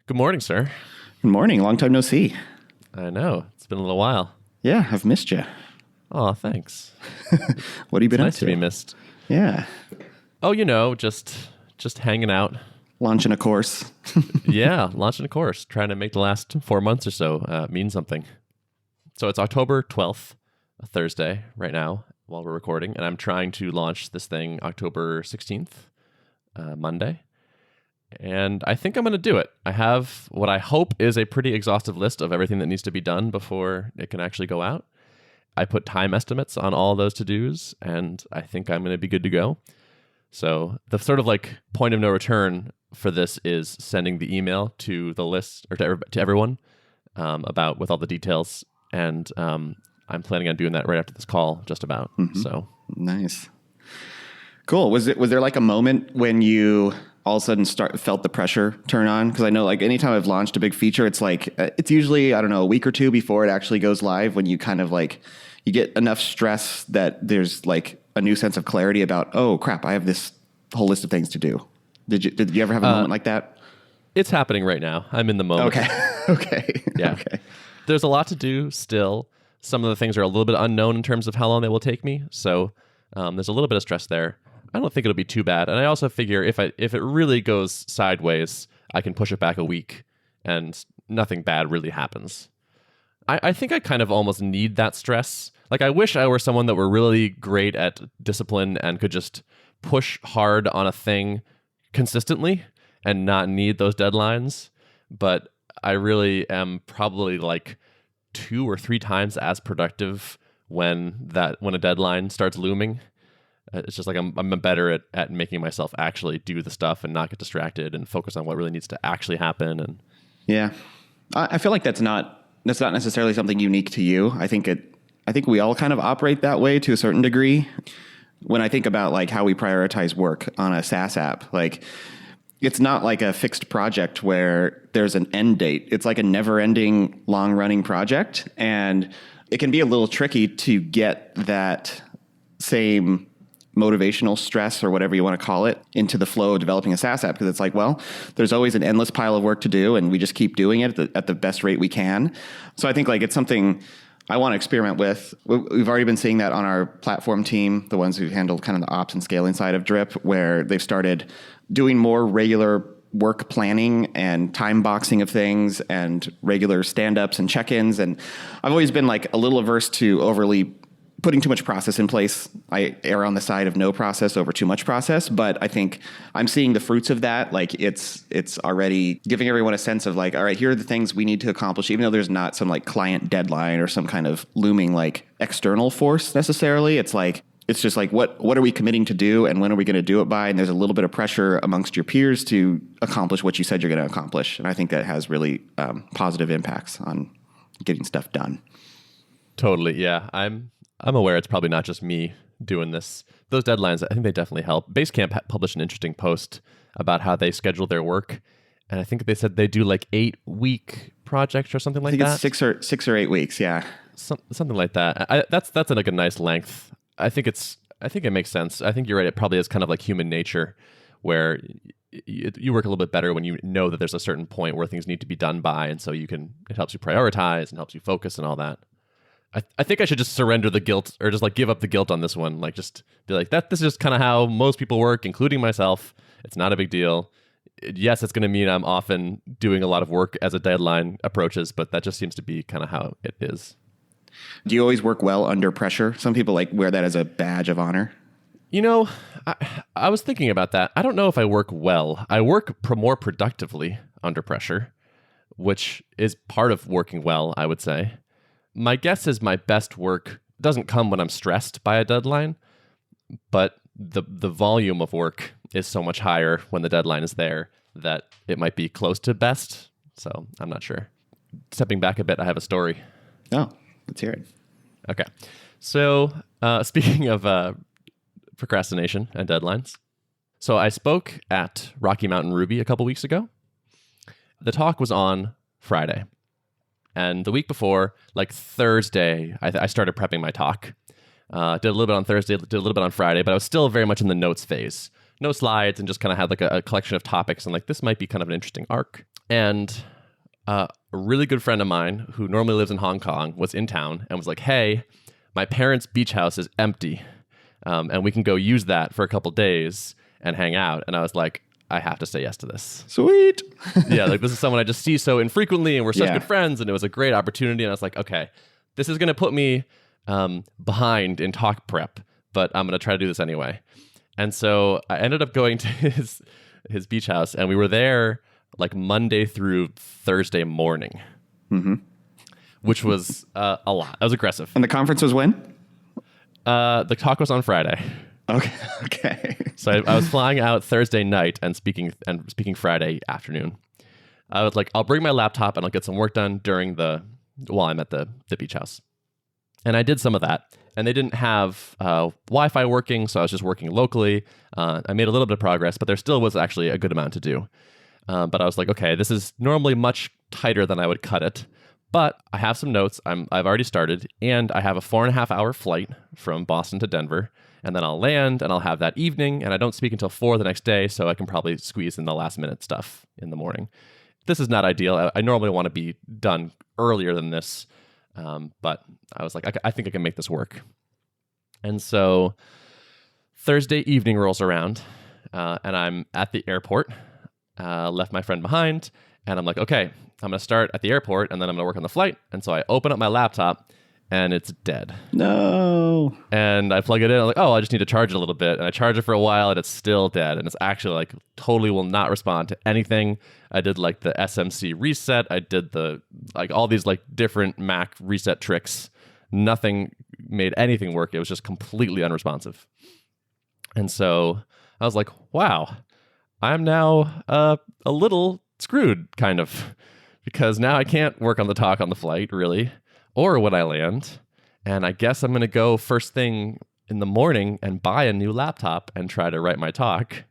Good morning, sir. Good morning. Long time no see. I know. It's been a little while. Yeah, I've missed you. Oh, thanks. What have you been up Nice to to? be missed. Yeah. Oh, just hanging out. Launching a course. Yeah, launching a course, trying to make the last 4 months or so mean something. So it's October 12th, a Thursday right now while we're recording, and I'm trying to launch this thing October 16th, Monday. And I think I'm going to do it. I have what I hope is a pretty exhaustive list of everything that needs to be done before it can actually go out. I put time estimates on all those to-dos, and I think I'm going to be good to go. So the sort of like point of no return for this is sending the email to the list or to everyone about with all the details. And I'm planning on doing that right after this call, just about. Mm-hmm. So nice. Cool. Was there like a moment when you all of a sudden felt the pressure turn on? Because I know like anytime I've launched a big feature, it's like it's usually, I don't know, a week or two before it actually goes live when you kind of like you get enough stress that there's like a new sense of clarity about, oh crap, I have this whole list of things to do. Did you ever have a moment like that? It's happening right now. I'm in the moment. Okay. Okay. Yeah. Okay. There's a lot to do still. Some of the things are a little bit unknown in terms of how long they will take me. So there's a little bit of stress there. I don't think it'll be too bad. And I also figure if it really goes sideways, I can push it back a week and nothing bad really happens. I think I kind of almost need that stress. Like I wish I were someone that were really great at discipline and could just push hard on a thing consistently and not need those deadlines. But I really am probably like 2 or 3 times as productive when a deadline starts looming. It's just like I'm better at making myself actually do the stuff and not get distracted and focus on what really needs to actually happen. And yeah, I feel like that's not necessarily something unique to you. I think we all kind of operate that way to a certain degree. When I think about like how we prioritize work on a SaaS app, like it's not like a fixed project where there's an end date. It's like a never-ending, long-running project, and it can be a little tricky to get that same motivational stress or whatever you want to call it into the flow of developing a SaaS app, because it's like, well, there's always an endless pile of work to do and we just keep doing it at the best rate we can. So I think like it's something I want to experiment with. We've already been seeing that on our platform team, the ones who've handled kind of the ops and scaling side of Drip, where they've started doing more regular work planning and time boxing of things and regular stand-ups and check-ins. And I've always been like a little averse to overly putting too much process in place. I err on the side of no process over too much process, but I think I'm seeing the fruits of that. Like it's already giving everyone a sense of like, all right, here are the things we need to accomplish, even though there's not some like client deadline or some kind of looming like external force necessarily. It's like, it's just like, what are we committing to do and when are we going to do it by? And there's a little bit of pressure amongst your peers to accomplish what you said you're going to accomplish. And I think that has really positive impacts on getting stuff done. Totally. Yeah. I'm aware it's probably not just me doing this. Those deadlines, I think they definitely help. Basecamp published an interesting post about how they schedule their work. And I think they said they do like 8-week projects or something like that. I think it's 6 or 8 weeks. Yeah. Something like that. That's like a nice length. I think it makes sense. I think you're right. It probably is kind of like human nature where you work a little bit better when you know that there's a certain point where things need to be done by. And so it helps you prioritize and helps you focus and all that. I think I should just surrender the guilt or just like give up the guilt on this one. Like just be like, this is just kind of how most people work, including myself. It's not a big deal. Yes, it's going to mean I'm often doing a lot of work as a deadline approaches, but that just seems to be kind of how it is. Do you always work well under pressure? Some people like wear that as a badge of honor. You know, I was thinking about that. I don't know if I work well. I work more productively under pressure, which is part of working well, I would say. My guess is my best work doesn't come when I'm stressed by a deadline, but the volume of work is so much higher when the deadline is there that it might be close to best. So I'm not sure. Stepping back a bit, I have a story. Oh, let's hear it. Okay. So speaking of procrastination and deadlines, so I spoke at Rocky Mountain Ruby a couple weeks ago. The talk was on Friday. And the week before, like Thursday, I started prepping my talk. Did a little bit on Thursday, did a little bit on Friday, but I was still very much in the notes phase. No slides and just kind of had like a collection of topics and like this might be kind of an interesting arc. And a really good friend of mine who normally lives in Hong Kong was in town and was like, hey, my parents' beach house is empty. And we can go use that for a couple days and hang out. And I was like, I have to say yes to this. Sweet. Yeah, like this is someone I just see so infrequently and we're such Yeah. good friends. And it was a great opportunity. And I was like, okay, this is going to put me behind in talk prep, but I'm going to try to do this anyway. And so I ended up going to his beach house, and we were there like Monday through Thursday morning, which was a lot. That was aggressive. And the conference was when? The talk was on Friday. Okay. So I was flying out Thursday night and speaking Friday afternoon. I was like, I'll bring my laptop and I'll get some work done while I'm at the beach house. And I did some of that. And they didn't have Wi-Fi working, so I was just working locally. I made a little bit of progress, but there still was actually a good amount to do. But I was like, okay, this is normally much tighter than I would cut it. But I have some notes. I've already started, and I have a 4.5-hour flight from Boston to Denver. And then I'll land, and I'll have that evening, and I don't speak until 4 the next day, so I can probably squeeze in the last-minute stuff in the morning. This is not ideal. I normally want to be done earlier than this. But I was like, I think I can make this work. And so Thursday evening rolls around, and I'm at the airport, left my friend behind, and I'm like, okay, I'm going to start at the airport, and then I'm going to work on the flight. And so I open up my laptop, and it's dead. No. And I plug it in. I'm like, oh, I just need to charge it a little bit. And I charge it for a while, and it's still dead. And it's actually like totally will not respond to anything. I did like the SMC reset. I did all these like different Mac reset tricks. Nothing made anything work. It was just completely unresponsive. And so I was like, wow, I'm now a little screwed, kind of, because now I can't work on the talk on the flight, really, or when I land. And I guess I'm going to go first thing in the morning and buy a new laptop and try to write my talk.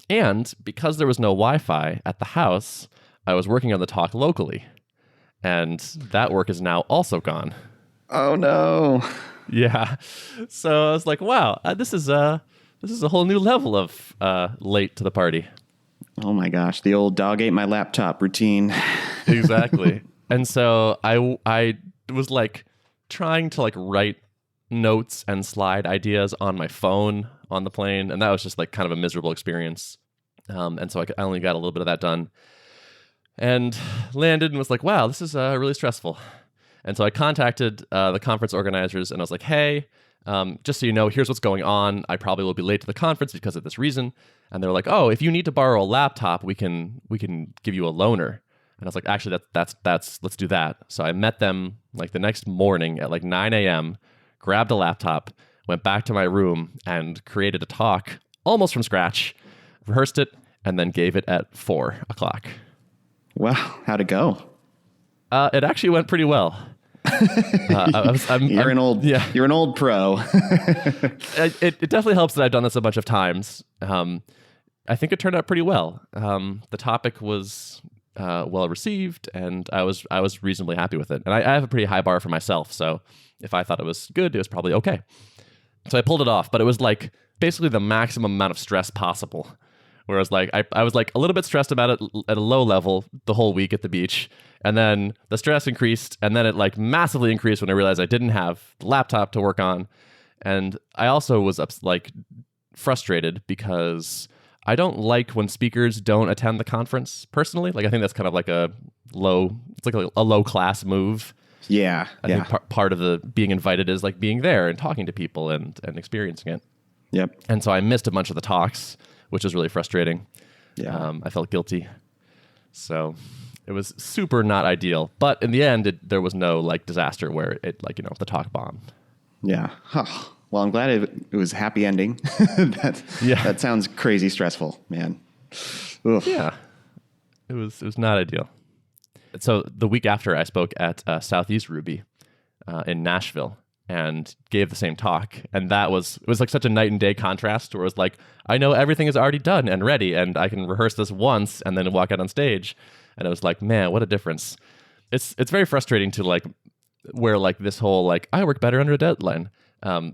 And because there was no Wi-Fi at the house, I was working on the talk locally. And that work is now also gone. Oh, no. Yeah. So I was like, wow, this is a whole new level of late to the party. Oh, my gosh. The old dog ate my laptop routine. Exactly. And so I was like trying to like write notes and slide ideas on my phone on the plane, and that was just like kind of a miserable experience. And so I only got a little bit of that done and landed and was like, wow, this is really stressful. And so I contacted the conference organizers, and I was like, hey, just so you know, here's what's going on. I probably will be late to the conference because of this reason. And they were like, oh, if you need to borrow a laptop, we can give you a loaner. And I was like, actually, that's let's do that. So I met them like the next morning at like 9 a.m., grabbed a laptop, went back to my room and created a talk almost from scratch, rehearsed it, and then gave it at 4 o'clock. Wow. How'd it go? It actually went pretty well. You're an old pro. It definitely helps that I've done this a bunch of times. I think it turned out pretty well. The topic was well received, and I was reasonably happy with it. And I have a pretty high bar for myself, so if I thought it was good, it was probably okay. So I pulled it off, but it was like basically the maximum amount of stress possible. Whereas like I was like a little bit stressed about it at a low level the whole week at the beach, and then the stress increased, and then it like massively increased when I realized I didn't have the laptop to work on. And I also was like frustrated because I don't like when speakers don't attend the conference personally. Like I think that's kind of like a low class move. Yeah. I think part of the being invited is like being there and talking to people and experiencing it. Yep. And so I missed a bunch of the talks, which was really frustrating. Yeah. I felt guilty. So it was super not ideal. But in the end, there was no like disaster where it like, the talk bombed. Yeah. Huh. Well, I'm glad it was a happy ending. That sounds crazy stressful, man. Oof. Yeah. It was not ideal. So the week after, I spoke at Southeast Ruby in Nashville and gave the same talk. And it was like such a night and day contrast where it was like, I know everything is already done and ready, and I can rehearse this once and then walk out on stage. And it was like, man, what a difference. It's very frustrating to like where like this whole like I work better under a deadline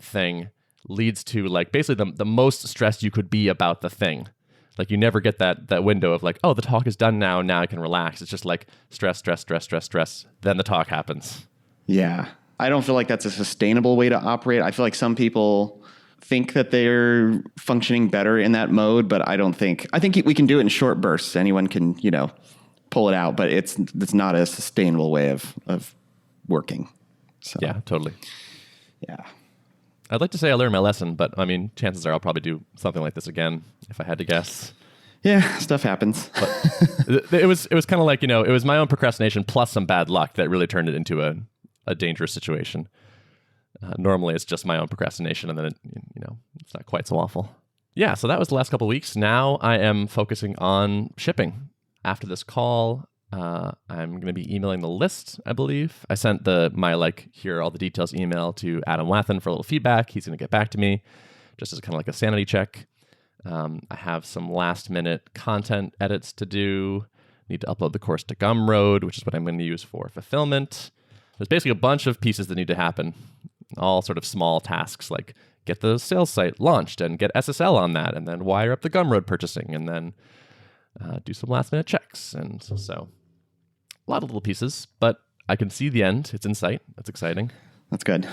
thing leads to like basically the most stressed you could be about the thing. Like you never get that window of like, oh, the talk is done now. Now I can relax. It's just like stress, stress, stress, stress, stress. Then the talk happens. Yeah. I don't feel like that's a sustainable way to operate. I feel like some people think that they're functioning better in that mode, but I think we can do it in short bursts. Anyone can, pull it out, but it's not a sustainable way of working. So, yeah, totally. Yeah. I'd like to say I learned my lesson, but I mean, chances are I'll probably do something like this again if I had to guess. Yeah, stuff happens. But it was kind of like, it was my own procrastination plus some bad luck that really turned it into a dangerous situation. Normally it's just my own procrastination, and then it's not quite so awful. Yeah, so that was the last couple of weeks. Now I am focusing on shipping. After this call, I'm going to be emailing the list, I believe. I sent my here are all the details email to Adam Wathan for a little feedback. He's going to get back to me just as kind of like a sanity check. I have some last minute content edits to do. Need to upload the course to Gumroad, which is what I'm going to use for fulfillment. There's basically a bunch of pieces that need to happen, all sort of small tasks like get the sales site launched and get SSL on that, and then wire up the Gumroad purchasing, and then do some last minute checks. And so a lot of little pieces, but I can see the end. It's in sight. That's exciting. That's good.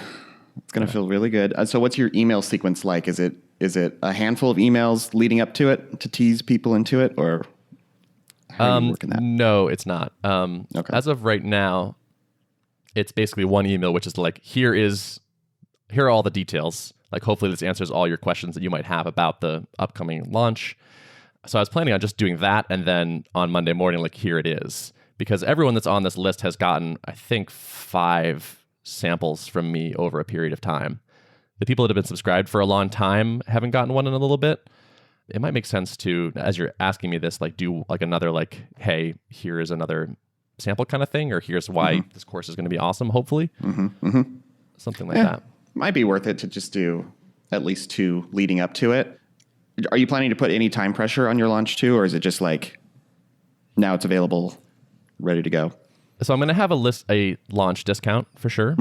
It's going to feel really good. So what's your email sequence like? Is it a handful of emails leading up to it to tease people into it, or how are you working that? No, it's not. Okay. As of right now, it's basically one email, which is like, here are all the details. Like, hopefully this answers all your questions that you might have about the upcoming launch. So I was planning on just doing that, and then on Monday morning, like, here it is. Because everyone that's on this list has gotten, I think, 5 samples from me over a period of time. The people that have been subscribed for a long time haven't gotten one in a little bit. It might make sense to, as you're asking me this, like, do like another, like, hey, here is another sample kind of thing, or here's why this course is going to be awesome, hopefully. Something like that. Might be worth it to just do at least 2 leading up to it. Are you planning to put any time pressure on your launch too, or is it just like now it's available, ready to go? So I'm going to have a launch discount for sure.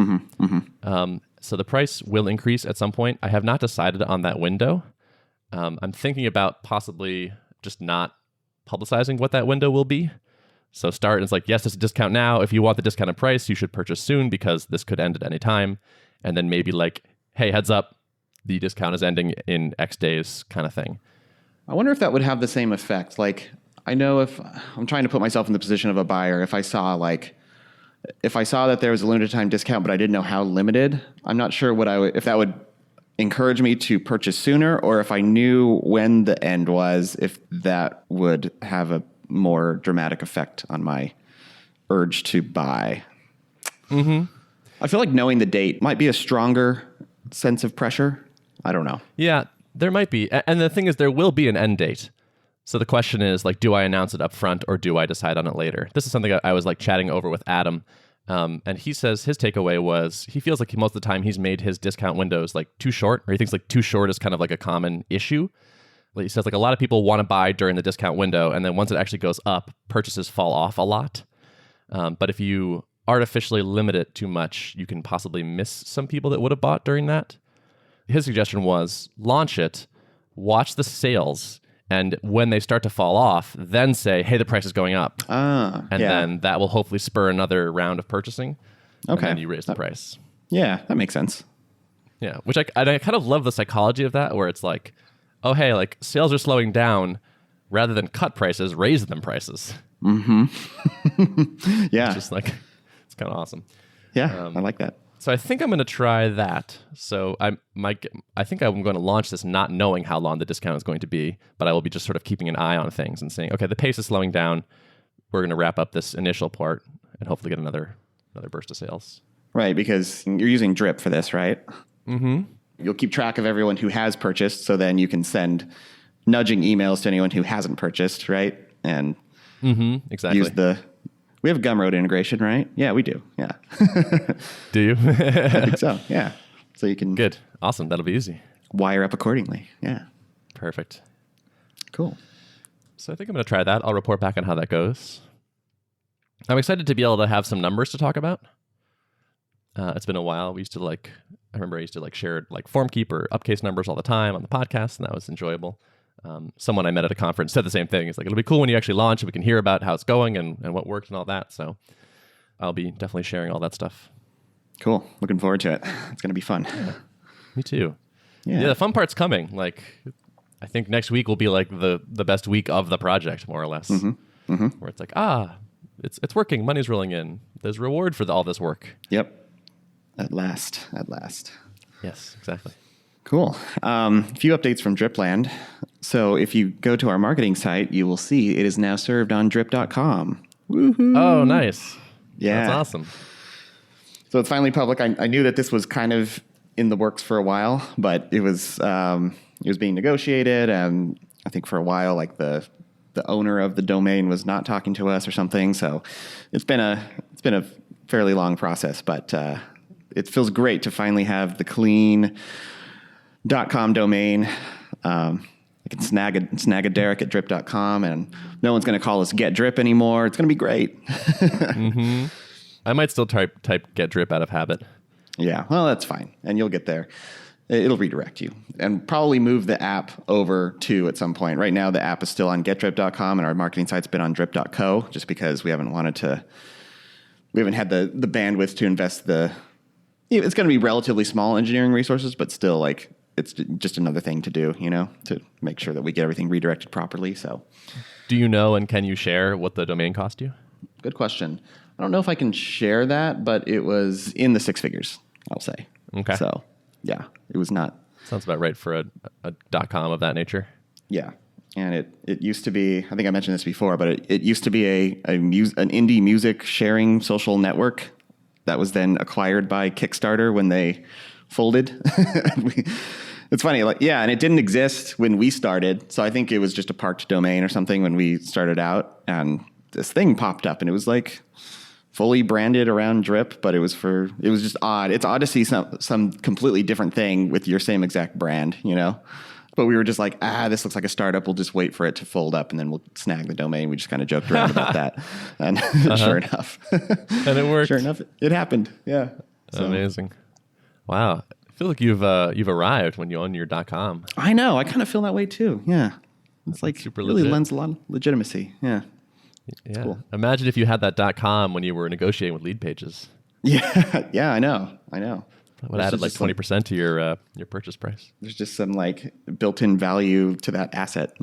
So the price will increase at some point. I have not decided on that window. I'm thinking about possibly just not publicizing what that window will be. So start, and it's like, yes, it's a discount now. If you want the discounted price, you should purchase soon because this could end at any time. And then maybe like, hey, heads up, the discount is ending in X days kind of thing. I wonder if that would have the same effect. Like, I know if I'm trying to put myself in the position of a buyer, if I saw that there was a limited time discount, but I didn't know how limited, I'm not sure if that would encourage me to purchase sooner, or if I knew when the end was, if that would have a more dramatic effect on my urge to buy. I feel like knowing the date might be a stronger sense of pressure. I don't know. Yeah, there might be. And the thing is, there will be an end date. So the question is, like, do I announce it up front or do I decide on it later? This is something I was like chatting over with Adam. And he says his takeaway was he feels like most of the time he's made his discount windows like too short, or he thinks like too short is kind of like a common issue. He says like a lot of people want to buy during the discount window, and then once it actually goes up, purchases fall off a lot. But if you artificially limit it too much, you can possibly miss some people that would have bought during that. His suggestion was launch it, watch the sales, and when they start to fall off, then say, hey, the price is going up. Then that will hopefully spur another round of purchasing. Okay. And then you raise the price. Yeah, that makes sense. Yeah, which I kind of love the psychology of that, where it's like, oh, hey, like sales are slowing down. Rather than cut prices, raise them prices. Yeah. It's just like, it's kind of awesome. Yeah, I like that. So I think I'm going to try that. So I think I'm going to launch this not knowing how long the discount is going to be, but I will be just sort of keeping an eye on things and saying, okay, the pace is slowing down. We're going to wrap up this initial part and hopefully get another burst of sales. Right, because you're using Drip for this, right? You'll keep track of everyone who has purchased, so then you can send nudging emails to anyone who hasn't purchased, right? And exactly. We have Gumroad integration, right? Yeah, we do. Yeah. Do you? I think so. Yeah. So you can Good. Awesome. That'll be easy. Wire up accordingly. Yeah. Perfect. Cool. So I think I'm going to try that. I'll report back on how that goes. I'm excited to be able to have some numbers to talk about. It's been a while. I remember I used to share FormKeep or Upcase numbers all the time on the podcast, and that was enjoyable. someone I met at a conference said the same thing. It's like, it'll be cool when you actually launch and we can hear about how it's going and what worked and all that. So I'll be definitely sharing all that stuff. Cool. Looking forward to it. It's going to be fun. Yeah, me too. Yeah. Yeah, the fun part's coming. Like, I think next week will be like the best week of the project, more or less. Where it's like, it's working. Money's rolling in. There's reward for all this work. Yep. At last. Yes, exactly. Cool. A few updates from Dripland. So if you go to our marketing site, you will see it is now served on drip.com. Woohoo. Oh, nice. Yeah. That's awesome. So it's finally public. I knew that this was kind of in the works for a while, but it was being negotiated, and I think for a while, like the owner of the domain was not talking to us or something. So it's been a fairly long process, but it feels great to finally have the clean .com domain. I can snag a Derrick at drip.com, and no one's going to call us Get Drip anymore. It's going to be great. I might still type Get Drip out of habit. Yeah, well, that's fine. And you'll get there. It'll redirect you. And probably move the app over to at some point. Right now, the app is still on getdrip.com, and our marketing site's been on drip.co, just because we haven't had the bandwidth to invest it's going to be relatively small engineering resources, but still, like, it's just another thing to do, to make sure that we get everything redirected properly. So, do you know and can you share what the domain cost you? Good question. I don't know if I can share that, but it was in the six figures, I'll say. Okay. So, yeah, it was not. Sounds about right for a .com of that nature. Yeah. And it used to be, I think I mentioned this before, but it used to be an indie music sharing social network that was then acquired by Kickstarter when they folded. It's funny, and it didn't exist when we started. So I think it was just a parked domain or something when we started out, and this thing popped up, and it was like fully branded around Drip, but it was just odd. It's odd to see some completely different thing with your same exact brand, But we were just like, this looks like a startup. We'll just wait for it to fold up, and then we'll snag the domain. We just kind of joked around about that. And sure enough. And it worked. Sure enough, it happened. Yeah. So. Amazing. Wow. I feel like you've arrived when you own your .com. I know. I kind of feel that way too. Yeah. It's like super really legit. lends a lot of legitimacy. Yeah. Yeah. Cool. Imagine if you had that .com when you were negotiating with Lead Pages. Yeah. Yeah, I know. That would add like 20% to your purchase price. There's just some like built-in value to that asset,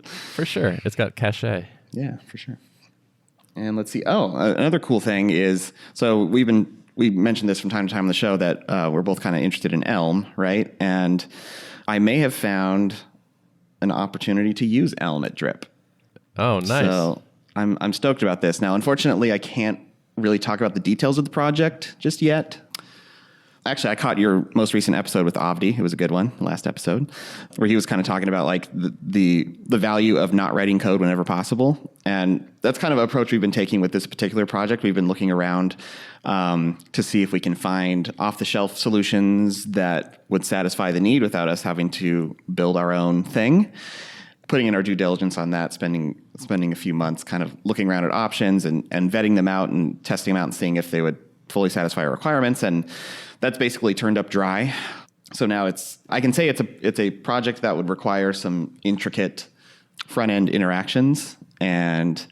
For sure. It's got cachet. Yeah, for sure. And let's see. Another cool thing is, so we mentioned this from time to time on the show that we're both kind of interested in Elm, right? And I may have found an opportunity to use Elm at Drip. Oh, nice. So I'm stoked about this. Now, unfortunately, I can't really talk about the details of the project just yet. Actually, I caught your most recent episode with Avdi. It was a good one, the last episode, where he was kind of talking about like the value of not writing code whenever possible. And that's kind of an approach we've been taking with this particular project. We've been looking around to see if we can find off-the-shelf solutions that would satisfy the need without us having to build our own thing. Putting in our due diligence on that, spending a few months kind of looking around at options and vetting them out and testing them out and seeing if they would fully satisfy our requirements. And that's basically turned up dry. So now I can say it's a project that would require some intricate front end interactions. And,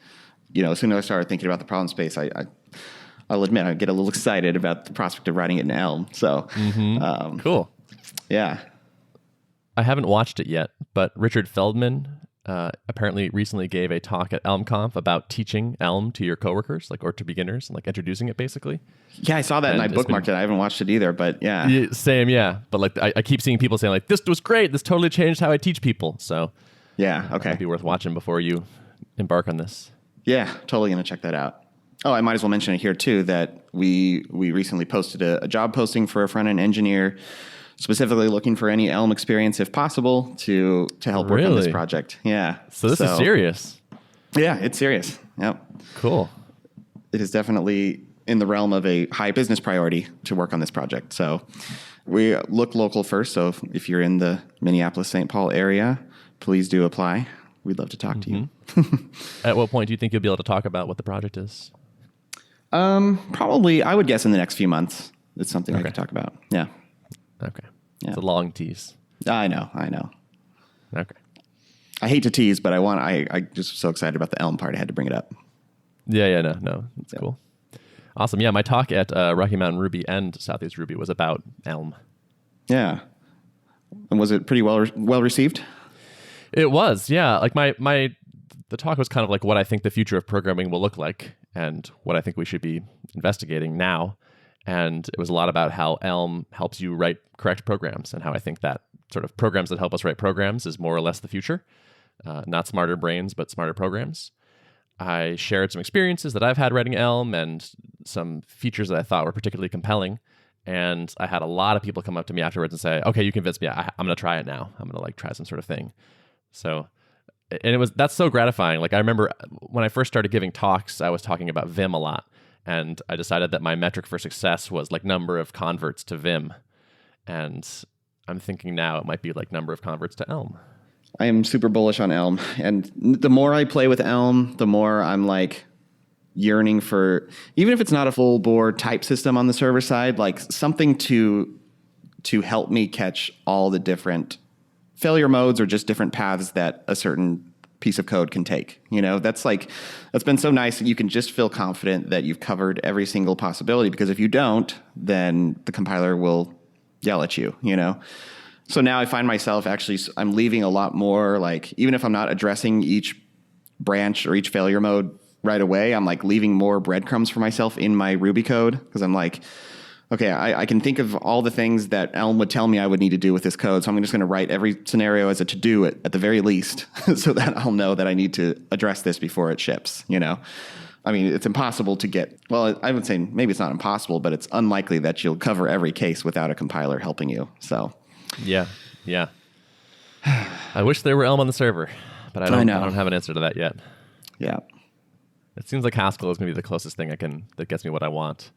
as soon as I started thinking about the problem space, I'll admit I get a little excited about the prospect of writing it in Elm. So, cool. Yeah. I haven't watched it yet, but Richard Feldman apparently recently gave a talk at ElmConf about teaching Elm to your coworkers, or to beginners, and introducing it basically. Yeah, I saw that and I bookmarked it. I haven't watched it either, but yeah. Same, yeah. But I keep seeing people saying this was great. This totally changed how I teach people. So yeah, okay. It'd be worth watching before you embark on this. Yeah, totally going to check that out. Oh, I might as well mention it here too, that we recently posted a job posting for a front-end engineer, specifically looking for any Elm experience, if possible, to help work on this project. Yeah. So this is serious. Yeah, it's serious. Yep. Cool. It is definitely in the realm of a high business priority to work on this project. So we look local first. So if you're in the Minneapolis, St. Paul area, please do apply. We'd love to talk to you. At what point do you think you'll be able to talk about what the project is? Probably, I would guess in the next few months. It's something I could talk about. Yeah. Okay. Yeah. It's a long tease. I know. Okay. I hate to tease, but I just was so excited about the Elm part. I had to bring it up. Yeah, no, it's cool. Awesome. Yeah, my talk at Rocky Mountain Ruby and Southeast Ruby was about Elm. Yeah. And was it pretty well received? It was, yeah. Like the talk was kind of like what I think the future of programming will look like and what I think we should be investigating now. And it was a lot about how Elm helps you write correct programs and how I think that sort of programs that help us write programs is more or less the future. Not smarter brains, but smarter programs. I shared some experiences that I've had writing Elm and some features that I thought were particularly compelling. And I had a lot of people come up to me afterwards and say, okay, you convinced me. I'm going to try it now. I'm going to try some sort of thing. So, and that's so gratifying. Like I remember when I first started giving talks, I was talking about Vim a lot. And I decided that my metric for success was number of converts to Vim. And I'm thinking now it might be number of converts to Elm. I am super bullish on Elm. And the more I play with Elm, the more I'm yearning for, even if it's not a full bore type system on the server side, something to help me catch all the different failure modes or just different paths that a certain piece of code can take. That's been so nice that you can just feel confident that you've covered every single possibility, because if you don't, then the compiler will yell at you, So now I find myself I'm leaving a lot more, even if I'm not addressing each branch or each failure mode right away, I'm leaving more breadcrumbs for myself in my Ruby code, because I'm okay, I can think of all the things that Elm would tell me I would need to do with this code. So I'm just going to write every scenario as a to-do at the very least so that I'll know that I need to address this before it ships, I mean, it's impossible to get, well, I would say maybe it's not impossible, but it's unlikely that you'll cover every case without a compiler helping you. So yeah. I wish there were Elm on the server, but I don't have an answer to that yet. Yeah. It seems like Haskell is going to be the closest thing that gets me what I want.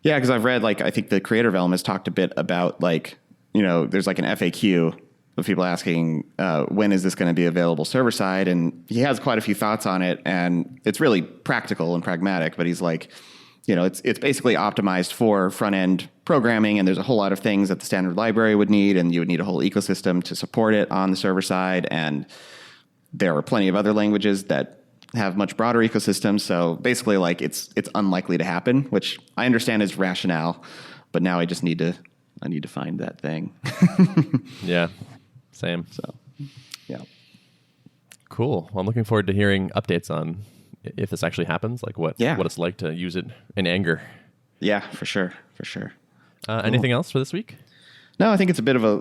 Yeah, because I've read, I think the creator of Elm has talked a bit about, there's an FAQ of people asking, when is this going to be available server side? And he has quite a few thoughts on it, and it's really practical and pragmatic, but he's it's basically optimized for front-end programming, and there's a whole lot of things that the standard library would need, and you would need a whole ecosystem to support it on the server side, and there are plenty of other languages that have much broader ecosystems. So basically, it's unlikely to happen, which I understand is rationale, but now I need to find that thing. Yeah, same. So, yeah. Cool. Well, I'm looking forward to hearing updates on if this actually happens, what it's like to use it in anger. Yeah, for sure. Cool. Anything else for this week? No, I think it's a bit of a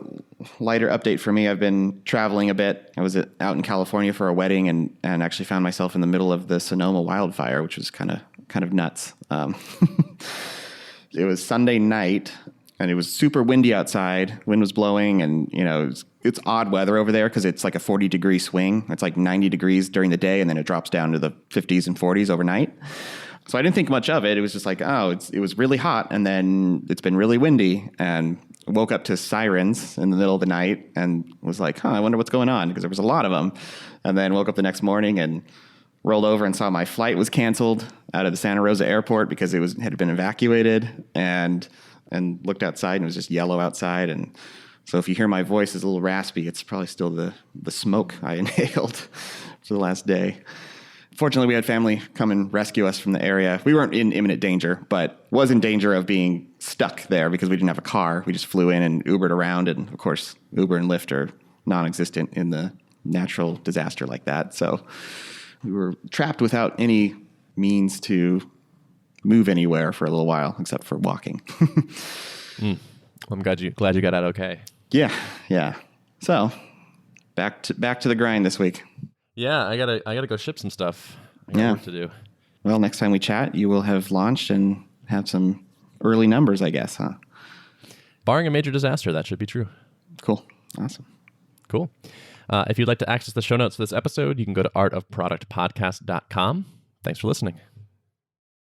lighter update for me. I've been traveling a bit. I was out in California for a wedding and actually found myself in the middle of the Sonoma wildfire, which was kind of nuts. It was Sunday night, and it was super windy outside. Wind was blowing, and it's odd weather over there because it's a 40-degree swing. It's 90 degrees during the day, and then it drops down to the 50s and 40s overnight. So I didn't think much of it. It was just it was really hot, and then it's been really windy, and woke up to sirens in the middle of the night and was I wonder what's going on, because there was a lot of them. And then woke up the next morning and rolled over and saw my flight was canceled out of the Santa Rosa airport because it had been evacuated, and looked outside and it was just yellow outside. And so if you hear my voice is a little raspy, it's probably still the smoke I inhaled for the last day. Fortunately, we had family come and rescue us from the area. We weren't in imminent danger, but was in danger of being stuck there because we didn't have a car. We just flew in and Ubered around. And of course, Uber and Lyft are non-existent in the natural disaster like that. So we were trapped without any means to move anywhere for a little while, except for walking. Well, I'm glad you got out okay. Yeah. So back to the grind this week. Yeah, I gotta go ship some stuff. I got work to do. Well, next time we chat, you will have launched and have some early numbers, I guess, huh? Barring a major disaster, that should be true. Cool. Awesome. Cool. If you'd like to access the show notes for this episode, you can go to artofproductpodcast.com. Thanks for listening.